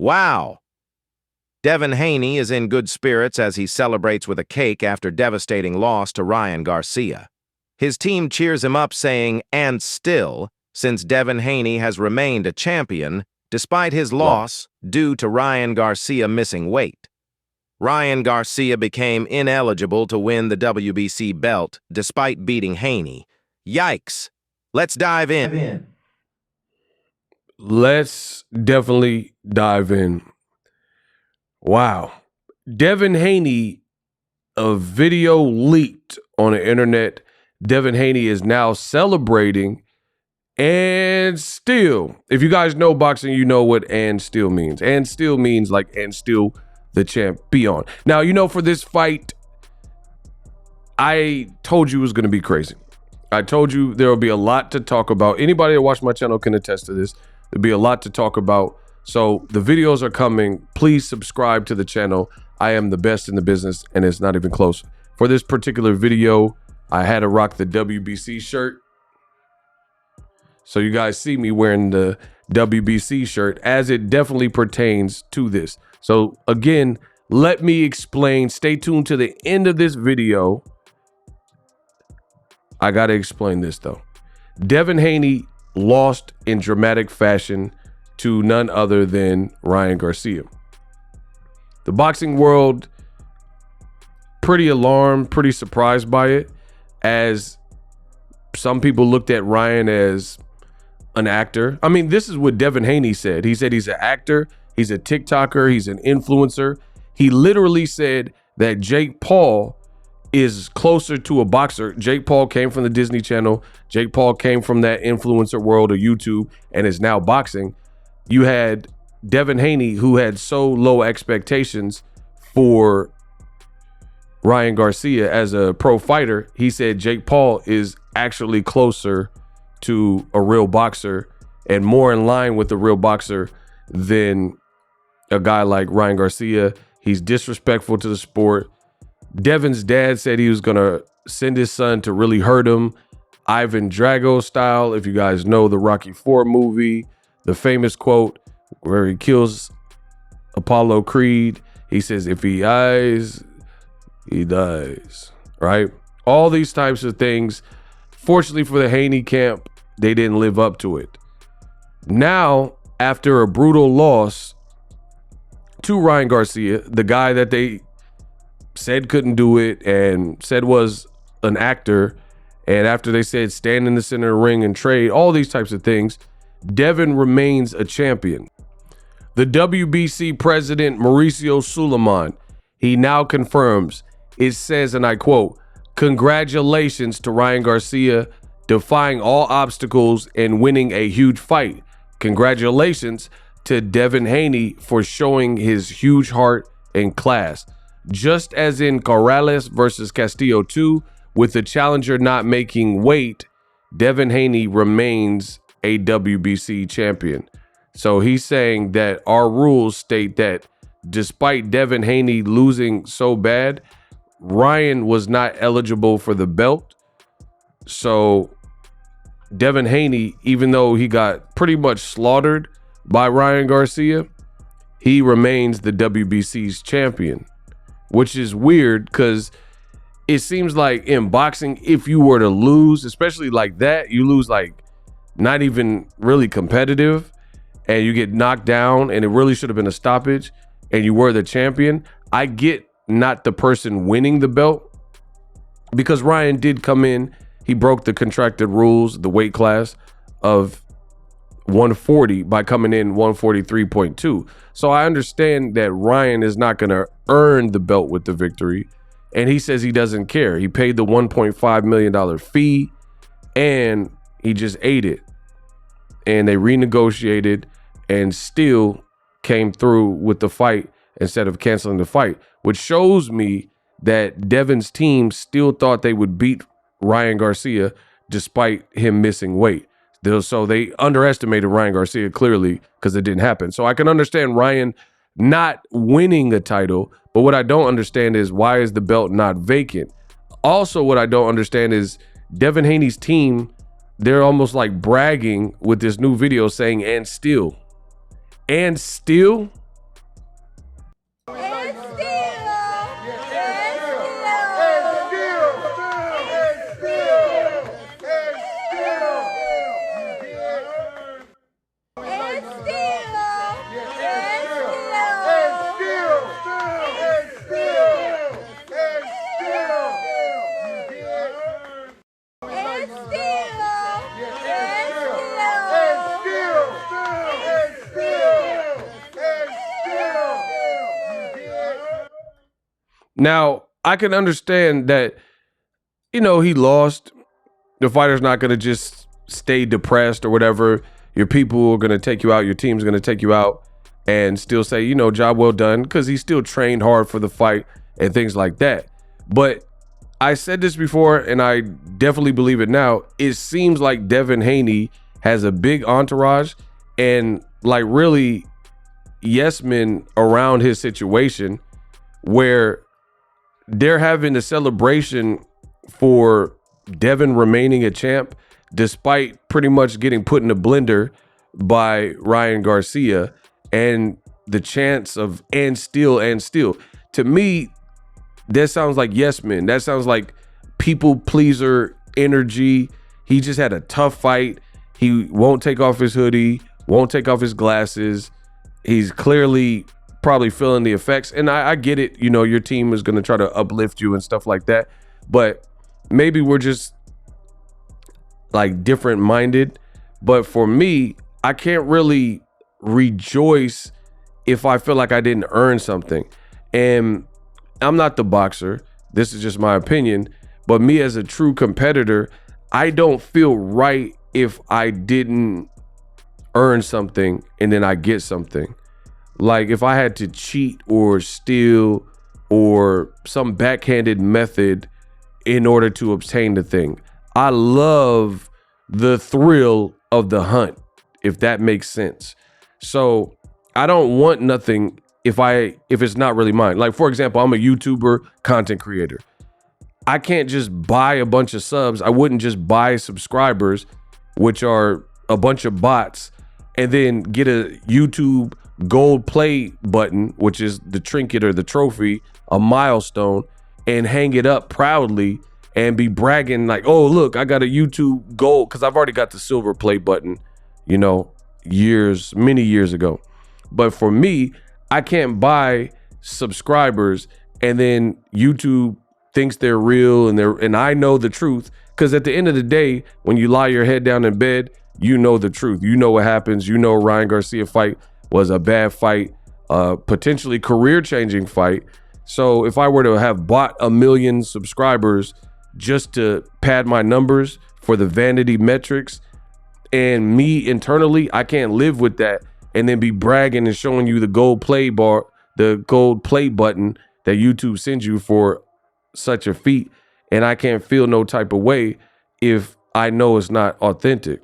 Wow. Devin Haney is in good spirits as he celebrates with a cake after devastating loss to Ryan Garcia. His team cheers him up saying, "And still," since Devin Haney has remained a champion despite his loss due to Ryan Garcia missing weight. Ryan Garcia became ineligible to win the WBC belt despite beating Haney. Yikes. Let's dive in. Let's definitely dive in. Wow. Devin Haney, a video leaked on the internet. Devin Haney is now celebrating and still. If you guys know boxing, you know what and still means. And still means like and still the champion. Now, you know, for this fight, I told you it was going to be crazy. I told you there will be a lot to talk about. Anybody that watched my channel can attest to this. There'll be a lot to talk about. So the videos are coming. Please subscribe to the channel. I am the best in the business, and it's not even close. For this particular video, I had to rock the WBC shirt. So you guys see me wearing the WBC shirt as it definitely pertains to this. So again, let me explain. Stay tuned to the end of this video. I got to explain this though. Devin Haney lost in dramatic fashion to none other than Ryan Garcia. The boxing world, pretty alarmed, pretty surprised by it, as some people looked at Ryan as an actor. I mean, this is what Devin Haney said. He said he's an actor, he's a TikToker, he's an influencer. He literally said that Jake Paul is closer to a boxer. Jake Paul came from the Disney Channel. Jake Paul came from that influencer world of YouTube and is now boxing. You had Devin Haney, who had so low expectations for Ryan Garcia as a pro fighter. He said Jake Paul is actually closer to a real boxer and more in line with a real boxer than a guy like Ryan Garcia. He's disrespectful to the sport. Devin's dad said he was going to send his son to really hurt him, Ivan Drago style. If you guys know the Rocky IV movie, the famous quote where he kills Apollo Creed, he says, "If he dies, he dies," right? All these types of things. Fortunately for the Haney camp, they didn't live up to it. Now, after a brutal loss to Ryan Garcia, the guy that they said couldn't do it and said was an actor, and after they said stand in the center of the ring and trade, all these types of things, Devin remains a champion. The WBC president, Mauricio Suleiman, he now confirms, it says, and I quote, "Congratulations to Ryan Garcia, defying all obstacles and winning a huge fight. Congratulations to Devin Haney for showing his huge heart and class. Just as in Corrales versus Castillo 2, with the challenger not making weight, Devin Haney remains a WBC champion." So he's saying that our rules state that despite Devin Haney losing so bad, Ryan was not eligible for the belt. So Devin Haney, even though he got pretty much slaughtered by Ryan Garcia, he remains the WBC's champion, which is weird because it seems like in boxing, if you were to lose, especially like that, you lose like not even really competitive and you get knocked down and it really should have been a stoppage and you were the champion. I get not the person winning the belt, because Ryan did come in, he broke the contracted rules, the weight class of 140 by coming in 143.2. So I understand that Ryan is not going to earn the belt with the victory, and he says he doesn't care. He paid the $1.5 million fee and he just ate it, and they renegotiated and still came through with the fight instead of canceling the fight, which shows me that Devin's team still thought they would beat Ryan Garcia despite him missing weight. So they underestimated Ryan Garcia clearly because it didn't happen. So I can understand Ryan not winning a title, but what I don't understand is why is the belt not vacant? Also, what I don't understand is Devin Haney's team, they're almost like bragging with this new video saying, and still. Now, I can understand that, he lost. The fighter's not going to just stay depressed or whatever. Your people are going to take you out. Your team's going to take you out and still say, job well done, because he still trained hard for the fight and things like that. But I said this before, and I definitely believe it now. It seems like Devin Haney has a big entourage and like really yes men around his situation, where they're having a celebration for Devin remaining a champ despite pretty much getting put in a blender by Ryan Garcia, and the chance of and still. To me, that sounds like yes men. That sounds like people pleaser energy. He just had a tough fight. He won't take off his hoodie, won't take off his glasses. He's clearly probably feeling the effects. And I get it. Your team is going to try to uplift you and stuff like that. But maybe we're just like different minded. But for me, I can't really rejoice if I feel like I didn't earn something. And I'm not the boxer. This is just my opinion. But me as a true competitor, I don't feel right if I didn't earn something and then I get something. Like if I had to cheat or steal or some backhanded method in order to obtain the thing. I love the thrill of the hunt, if that makes sense. So I don't want nothing if it's not really mine. Like, for example, I'm a YouTuber, content creator. I can't just buy a bunch of subs. I wouldn't just buy subscribers, which are a bunch of bots, and then get a YouTube gold play button, which is the trinket or the trophy, a milestone, and hang it up proudly and be bragging like, oh, look, I got a YouTube gold, because I've already got the silver play button, many years ago. But for me, I can't buy subscribers and then YouTube thinks they're real and I know the truth, because at the end of the day, when you lie your head down in bed, you know the truth. You know what happens. Ryan Garcia fight was a bad fight, potentially career-changing fight. So if I were to have bought 1 million subscribers just to pad my numbers for the vanity metrics, and me internally, I can't live with that and then be bragging and showing you the gold play button that YouTube sends you for such a feat, and I can't feel no type of way if I know it's not authentic.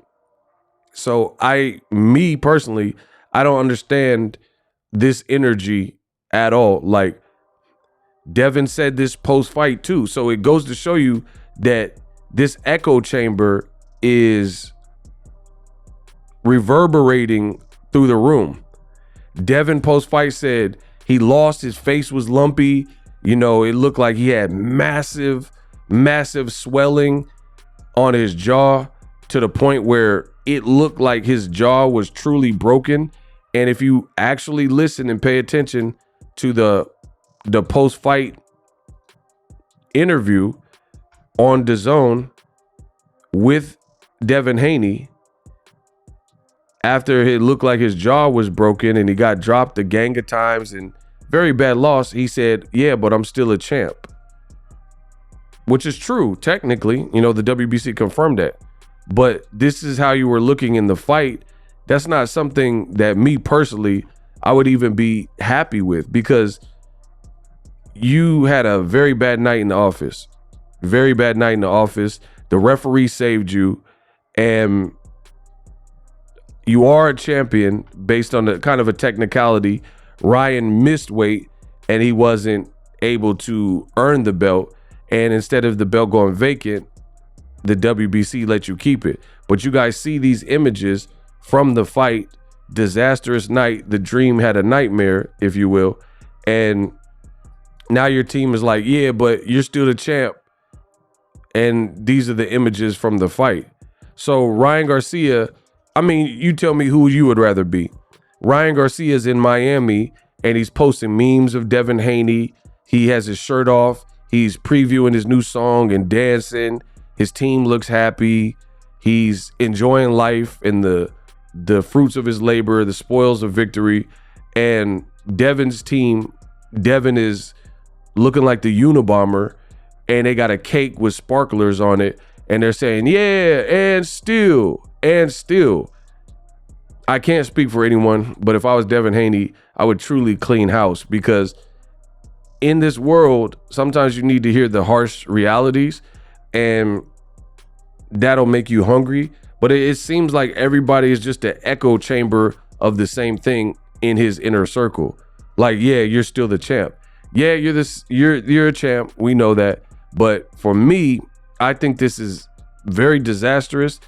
So me personally, I don't understand this energy at all. Like Devin said this post-fight too. So it goes to show you that this echo chamber is reverberating through the room. Devin post-fight said he lost, his face was lumpy. It looked like he had massive swelling on his jaw to the point where it looked like his jaw was truly broken. And if you actually listen and pay attention to the post-fight interview on DAZN with Devin Haney, after it looked like his jaw was broken and he got dropped a gang of times and very bad loss, he said, yeah, but I'm still a champ. Which is true, technically. The WBC confirmed that. But this is how you were looking in the fight. That's not something that me personally, I would even be happy with, because you had a very bad night in the office. Very bad night in the office. The referee saved you, and you are a champion based on the kind of a technicality. Ryan missed weight and he wasn't able to earn the belt. And instead of the belt going vacant, the WBC let you keep it. But you guys see these images from the fight. Disastrous night. The dream had a nightmare, if you will. And now your team is like, yeah, but you're still the champ. And these are the images from the fight. So Ryan Garcia, you tell me who you would rather be. Ryan Garcia is in Miami and he's posting memes of Devin Haney. He has his shirt off. He's previewing his new song and dancing. His team looks happy. He's enjoying life and the fruits of his labor, the spoils of victory. And Devin's team, Devin is looking like the Unabomber, and they got a cake with sparklers on it, and they're saying, yeah, and still. I can't speak for anyone, but if I was Devin Haney, I would truly clean house, because in this world, sometimes you need to hear the harsh realities, and that'll make you hungry. But it seems like everybody is just an echo chamber of the same thing in his inner circle. Like, yeah, you're still the champ. Yeah, you're a champ. We know that. But for me, I think this is very disastrous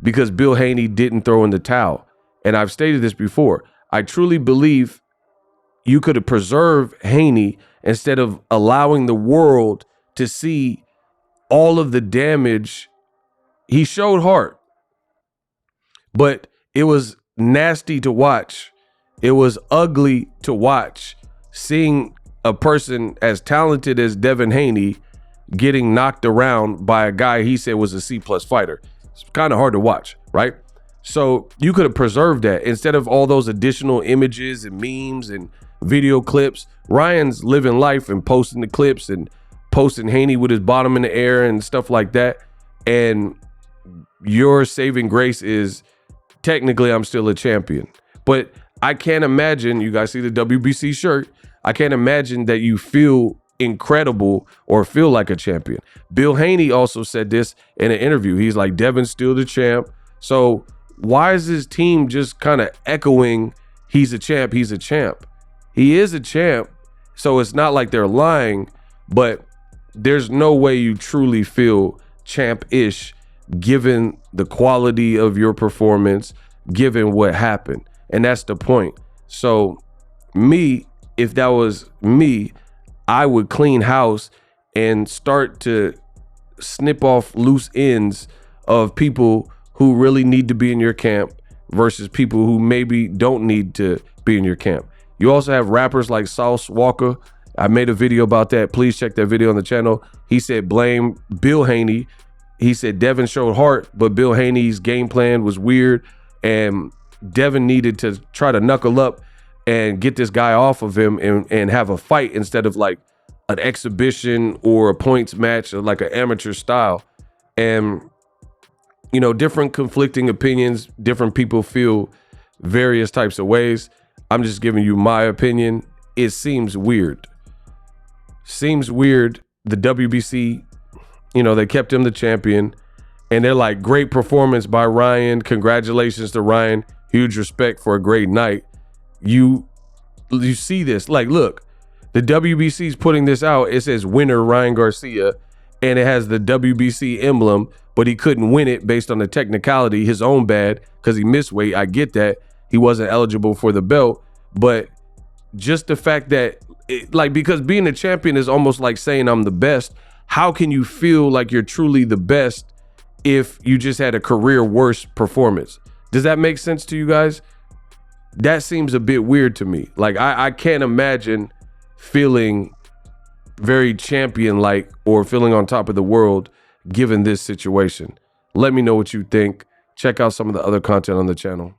because Bill Haney didn't throw in the towel. And I've stated this before. I truly believe you could have preserved Haney instead of allowing the world to see all of the damage. He showed heart, but it was nasty to watch. It was ugly to watch, seeing a person as talented as Devin Haney getting knocked around by a guy he said was a C+ fighter. It's kind of hard to watch, right? So you could have preserved that instead of all those additional images and memes and video clips. Ryan's living life and posting the clips and posting Haney with his bottom in the air and stuff like that. And your saving grace is, technically, I'm still a champion. But I can't imagine, you guys see the WBC shirt, I can't imagine that you feel incredible or feel like a champion. Bill Haney also said this in an interview. He's like, Devin's still the champ. So why is his team just kind of echoing, he's a champ, he's a champ? He is a champ, so it's not like they're lying, but there's no way you truly feel champ-ish given the quality of your performance, given what happened. And that's the point. So me, if that was me, I would clean house and start to snip off loose ends of people who really need to be in your camp versus people who maybe don't need to be in your camp. You also have rappers like Sauce Walker. I made a video about that. Please check that video on the channel. He said blame Bill Haney. He said Devin showed heart, but Bill Haney's game plan was weird, and Devin needed to try to knuckle up and get this guy off of him and have a fight instead of like an exhibition or a points match or like an amateur style. And, you know, different conflicting opinions, different people feel various types of ways. I'm just giving you my opinion. It seems weird. Seems weird. The WBC, you know, they kept him the champion, and they're like, great performance by Ryan. Congratulations to Ryan. Huge respect for a great night. You see this, like, look, the WBC's putting this out. It says winner Ryan Garcia, and it has the WBC emblem, but he couldn't win it based on the technicality, his own bad, because he missed weight. I get that. He wasn't eligible for the belt, but just the fact that, because being a champion is almost like saying I'm the best. How can you feel like you're truly the best if you just had a career worst performance? Does that make sense to you guys? That seems a bit weird to me. Like, I can't imagine feeling very champion-like or feeling on top of the world given this situation. Let me know what you think. Check out some of the other content on the channel.